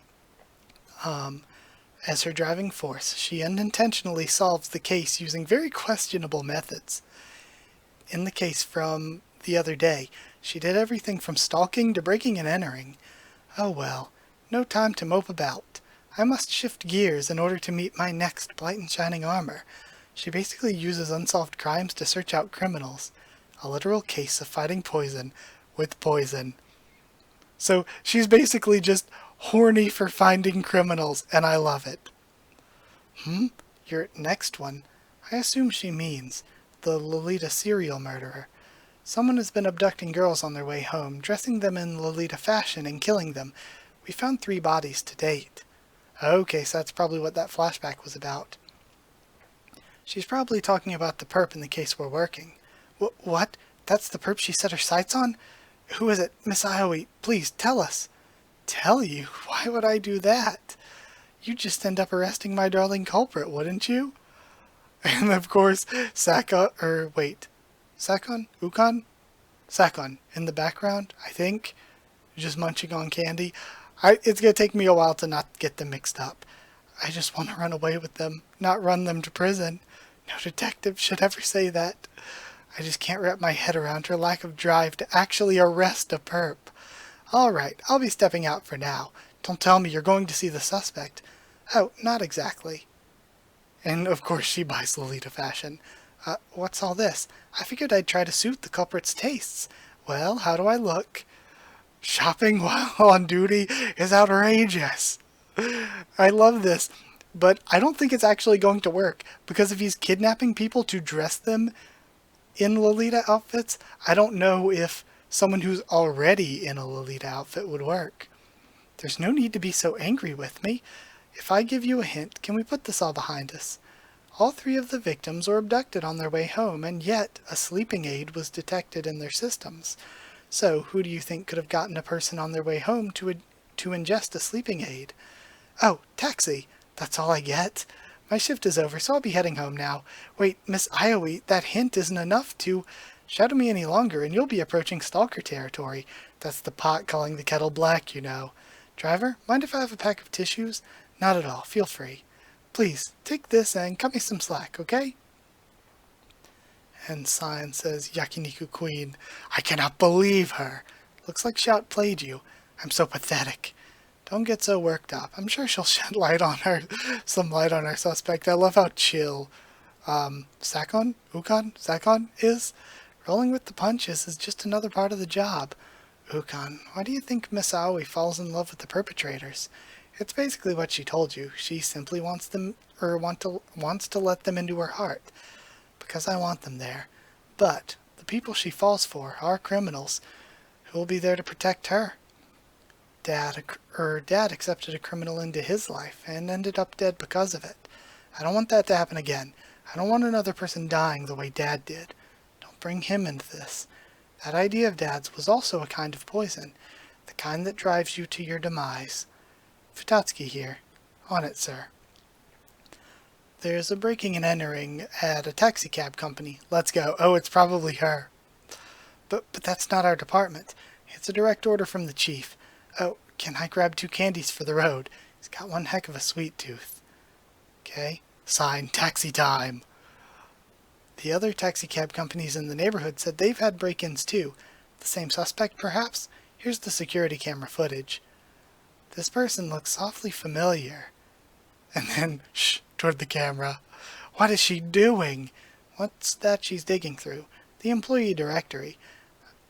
as her driving force, she unintentionally solves the case using very questionable methods. In the case from the other day, she did everything from stalking to breaking and entering. Oh well, no time to mope about. I must shift gears in order to meet my next bright and shining armor. She basically uses unsolved crimes to search out criminals. A literal case of fighting poison with poison. So she's basically just horny for finding criminals, and I love it. Your next one? I assume she means the Lolita serial murderer. Someone has been abducting girls on their way home, dressing them in Lolita fashion and killing them. We found 3 bodies to date. Okay, so that's probably what that flashback was about. She's probably talking about the perp in the case we're working. What? That's the perp she set her sights on? Who is it? Miss Aoi, please, tell us. Tell you? Why would I do that? You'd just end up arresting my darling culprit, wouldn't you? And of course, Sakon? Ukon? Sakon, in the background, I think. Just munching on candy. It's going to take me a while to not get them mixed up. I just want to run away with them, not run them to prison. No detective should ever say that. I just can't wrap my head around her lack of drive to actually arrest a perp. All right, I'll be stepping out for now. Don't tell me you're going to see the suspect. Oh, not exactly. And of course she buys Lolita fashion. What's all this? I figured I'd try to suit the culprit's tastes. Well, how do I look? Shopping while on duty is outrageous. I love this, but I don't think it's actually going to work, because if he's kidnapping people to dress them in Lolita outfits, I don't know if someone who's already in a Lolita outfit would work. There's no need to be so angry with me. If I give you a hint, can we put this all behind us? All 3 of the victims were abducted on their way home, and yet a sleeping aid was detected in their systems. So, who do you think could have gotten a person on their way home to ingest a sleeping aid? Oh, taxi! That's all I get? My shift is over, so I'll be heading home now. Wait, Miss Aoi, that hint isn't enough to shadow me any longer, and you'll be approaching stalker territory. That's the pot calling the kettle black, you know. Driver, mind if I have a pack of tissues? Not at all, feel free. Please, take this and cut me some slack, okay? And Sign says, Yakiniku Queen, I cannot believe her. Looks like she outplayed you. I'm so pathetic. Don't get so worked up. I'm sure she'll shed light on her, some light on our suspect. I love how chill Sakon is. Rolling with the punches is just another part of the job. Ukon, why do you think Miss Aoi falls in love with the perpetrators? It's basically what she told you. She simply wants to let them into her heart. Because I want them there. But the people she falls for are criminals who will be there to protect her. Dad accepted a criminal into his life and ended up dead because of it. I don't want that to happen again. I don't want another person dying the way Dad did. Don't bring him into this. That idea of Dad's was also a kind of poison, the kind that drives you to your demise. Futatsuki here. On it, sir. There's a breaking and entering at a taxicab company. Let's go. Oh, it's probably her. But that's not our department. It's a direct order from the chief. Oh, can I grab 2 candies for the road? He's got one heck of a sweet tooth. Okay. Sign, taxi time. The other taxicab companies in the neighborhood said they've had break-ins too. The same suspect, perhaps? Here's the security camera footage. This person looks awfully familiar. And then, shh, toward the camera. What is she doing? What's that she's digging through? The employee directory.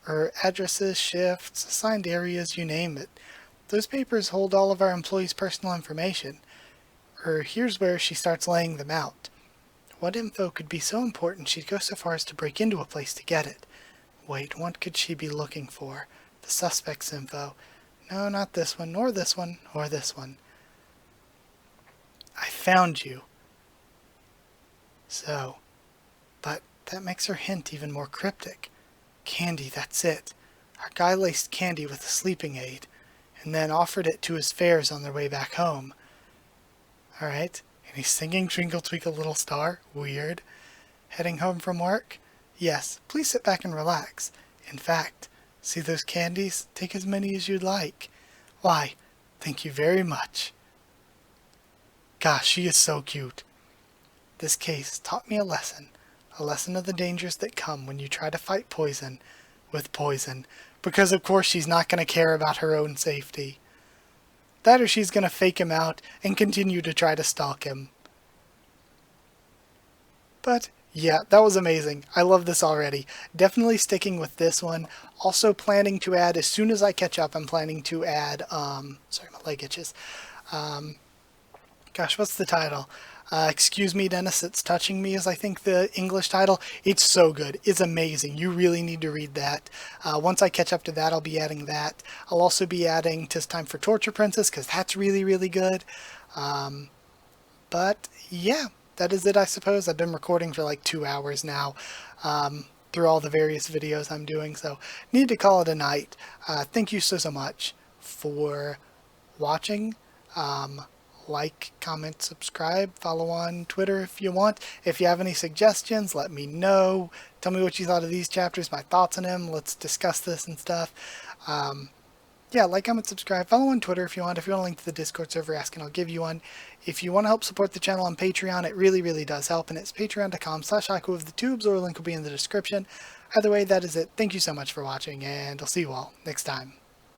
Her addresses, shifts, assigned areas, you name it. Those papers hold all of our employees' personal information. Here's where she starts laying them out. What info could be so important she'd go so far as to break into a place to get it? Wait, what could she be looking for? The suspect's info. No, not this one, nor this one, or this one. I found you. So, but that makes her hint even more cryptic. Candy, that's it. Our guy laced candy with a sleeping aid, and then offered it to his fares on their way back home. Alright, and he's singing Twinkle Twinkle Little Star. Weird. Heading home from work? Yes, please sit back and relax. In fact, see those candies? Take as many as you'd like. Why, thank you very much. Gosh, she is so cute. This case taught me a lesson of the dangers that come when you try to fight poison with poison, because of course she's not going to care about her own safety. That or she's going to fake him out and continue to try to stalk him. But yeah, that was amazing. I love this already. Definitely sticking with this one. Also planning to add, as soon as I catch up, I'm planning to add, sorry, my leg itches. Gosh, what's the title? Excuse Me, Dennis, It's Touching Me is, I think, the English title. It's so good. It's amazing. You really need to read that. Once I catch up to that, I'll be adding that. I'll also be adding 'Tis Time for Torture Princess, because that's really, really good. But, yeah, that is it, I suppose. I've been recording for like 2 hours now, through all the various videos I'm doing, so need to call it a night. Thank you so much for watching. Like, comment, subscribe, follow on Twitter if you want. If you have any suggestions, let me know. Tell me what you thought of these chapters, my thoughts on them. Let's discuss this and stuff. Yeah, like, comment, subscribe, follow on Twitter if you want. If you want a link to the Discord server, ask and I'll give you one. If you want to help support the channel on Patreon, it really, really does help, and it's patreon.com/Haku of the Tubes, or a link will be in the description. Either way, that is it. Thank you so much for watching, and I'll see you all next time.